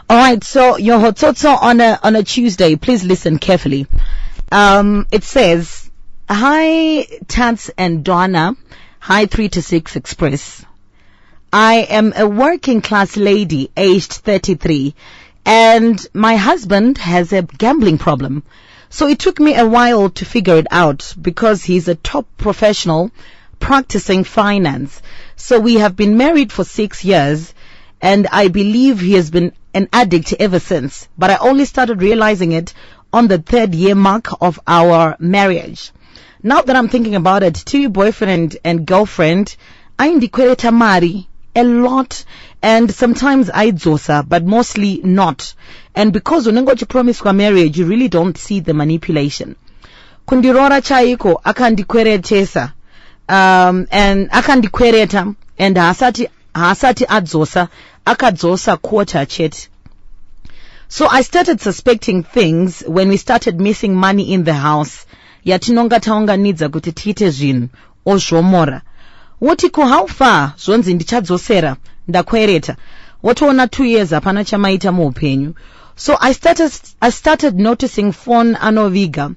All right, so your hotsotso on a Tuesday, please listen carefully. It says, "Hi Tats and Donna, hi 3 to 6 Express. I am a working class lady aged 33 and my husband has a gambling problem. So it took me a while to figure it out because he's a top professional practicing finance. So we have been married for 6 years and I believe he has been an addict ever since. But I only started realizing it on the 3rd year mark of our marriage. Now that I'm thinking about it, to boyfriend and girlfriend, I indikweleta mari a lot and sometimes I dzosa, but mostly not. And because when you promise for marriage, you really don't see the manipulation. Kundirora chaiko akandikweretesa and akandikwereta and hasati adzosa akadzosa quarter chet. So I started suspecting things when we started missing money in the house. Yatinonga taonga nidza kuti tiite zvinhu ozvomora. Wotiko how far zvonzi ndichadzosera ndakwereta. Wotoona 2 years hapana chamaita muupenyu. So I started noticing phone anoviga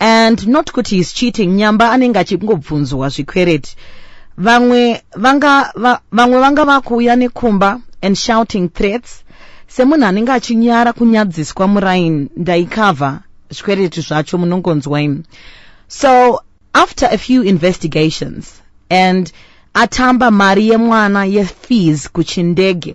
and not kuti he's cheating, nyamba anenge achingobvunzwa zvikwereti. Vamwe vanga vakuuya nekumba and shouting threats. Semunhu anenge achinyara kunyadziswa muraini ndaikavha zvikwereti zvacho munongonzwa imi. So after a few investigations and atamba mari yemwana ye-fees kuchindege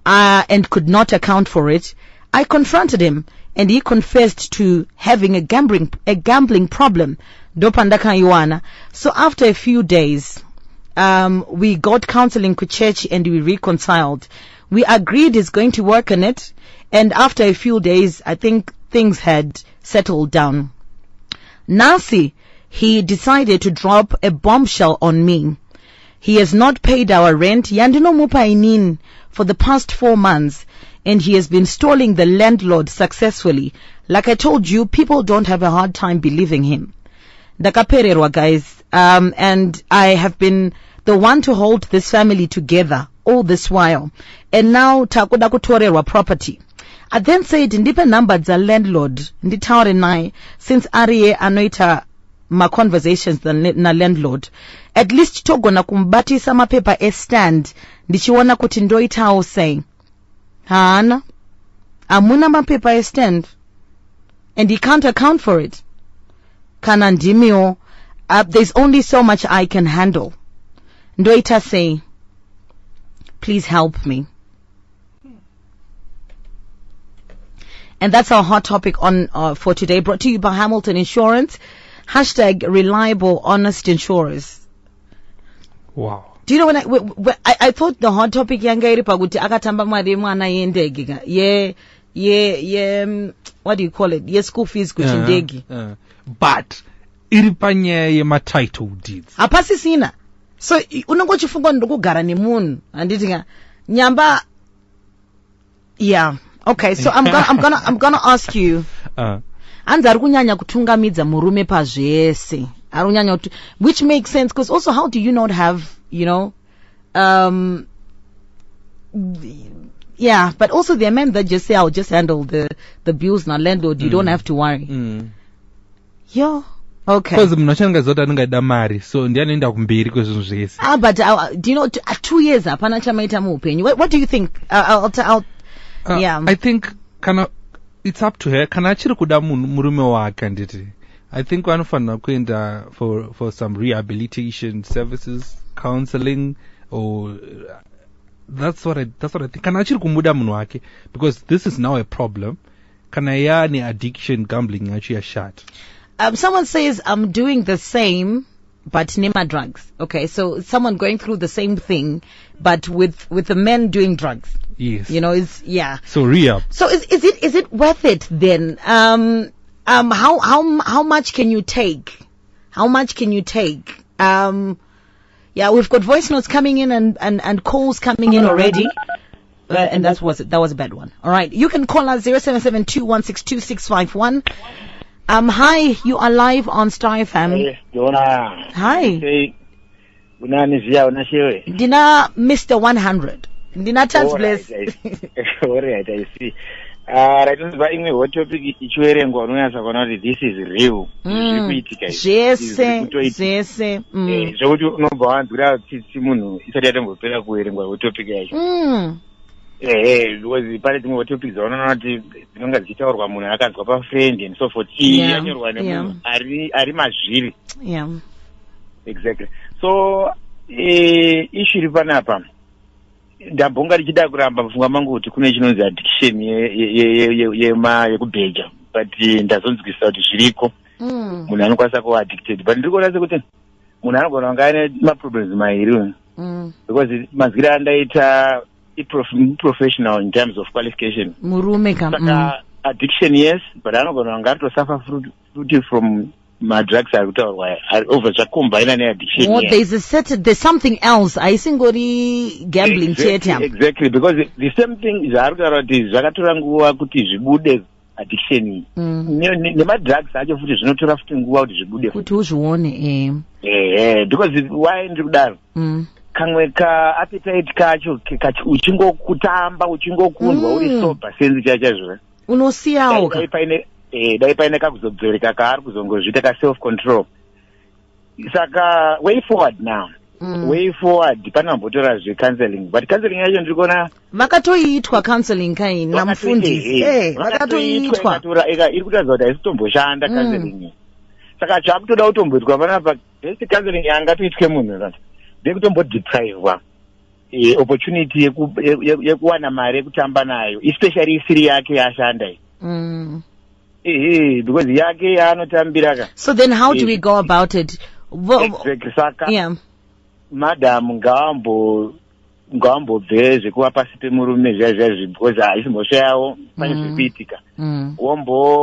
and could not account for it, I confronted him and he confessed to having a gambling problem. Dopandakaiwana. So after a few days, we got counseling ku church and we reconciled. We agreed he's going to work on it, and after a few days, I think things had settled down. Nasi, he decided to drop a bombshell on me. He has not paid our rent yandinomupainin for the past 4 months, and he has been stalling the landlord successfully. Like I told you, people don't have a hard time believing him. Ndakapererwa, guys, and I have been the one to hold this family together all this while, and now takuda kutorerwa property. I then said ndipe number za landlord nditaure naye, since ariye anoita ma conversations na landlord, at least togona kumbatisa mapepa e-stand ndichiona kuti ndoitawo say hana amuna mapepa e-stand and he can't account for it. Kana ndimio, there's only so much I can handle. Ndoita say, please help me. And that's our hot topic on for today, brought to you by Hamilton Insurance. Hashtag reliable, honest insurers. Wow. Do you know when I thought the hot topic yangairi paguti akatamba mari mwana yendegi. What do you call it? Ye school fees kuchindegi. But iripanye ye ma title deeds. Apasi sina. So unongochifunga ndokugara nemunhu anditi nyamba. Yeah. Okay, so I'm gonna ask you. Anza ari kunyanya kutungamidza murume pazvese. Ari kunyanya which makes sense, because also how do you not have, you know, yeah, but also there are men that just say I'll just handle the bills na landlord, you don't have to worry. Yeah. Okay. Because mnochanga zota ningaida mari, so ndianoenda kumberi kwezvinhu zvese. But do you know 2 years apana chamaita muupenyu? What do you think? Yeah. I think it's up to her. Kana achiri kuda murume wake anditi. I think vanofanira kuenda for some rehabilitation services, counseling, or that's what I think. Kana achiri kumuda munhu wake, because this is now a problem. Kana yani addiction, gambling actually a shot. Someone says I'm doing the same but nema drugs. Okay, so someone going through the same thing but with the men doing drugs. Yes. You know, it's yeah. So rehab. So is it worth it then? How much can you take? How much can you take? Yeah, we've got voice notes coming in and calls coming in already. And that was a bad one. All right, you can call us 0772162651. Hi, you are live on Star FM. Hi. Dina Mr. 100. Ndina chance bless. Alright, I see. Right, unzwa imwe hot topic ichiverengwa unonyasa kuona kuti this is real. Zvikuitika zvese. Zvokuti unobva wanzwira tsitsi munhu isati yatombopera kuverengwa hot topic yacho. Because pane dzimwe hot topics dzaunoona kuti dzinonga dzichitaurwa munhu akanzwa pafriend and so forth. Yanyorwa nemunhu ari mazviri. Yeah. Exactly. So issue iri panapa ndambonga richida kuramba pfungwa mangu kuti kune chinonzi addiction yekubheja, but ndazonzwisisa kuti zviriko munhu anokwanisa kuva addicted, but ndiri kuona sekuti munhu anogona kunge ane maproblems mairi, because mazwira andaita professional in terms of qualification murume saka addiction yes, but anogona kunge atosuffer fruit from madrugs ari kutaurwa over zvakombaina neaddiction. There's something else. Aisingori gambling chete. Exactly, because the same thing zvaari kutaura kuti zvakatora nguva kuti zvibude addiction iyi. Nemadrugs acho futi zvinotora futi nguva kuti zvibude kuti uzvione. Because why ndiri kudaro, kamwe appetite kacho uchingokutamba uchingokundwa uri sober senzi chachazvo unosiyawo dai paine kakuzodzoreka kaari kuzongozvita ka self control. Saka way forward now, way forward panombotora zvecounseling, but counseling yacho ndiri kuona vakatoitwa counseling kaini namufundisi vakatoitwa iri kutaridza kuti haisitomboshanda counseling. Saka chaakutoda kutomboitwa panapa best counseling yangatoitwe munhu ndekutombodeprivwa opportunity yekuwana mari yekutamba nayo, especially isiri yake yashanda because yake yaanotambira ka. So then how do we go about it? Exactly. Saka madam ngawambobve zvekuva pasi pemurume zviya because haisimboshayawo pane zvikuitika wombo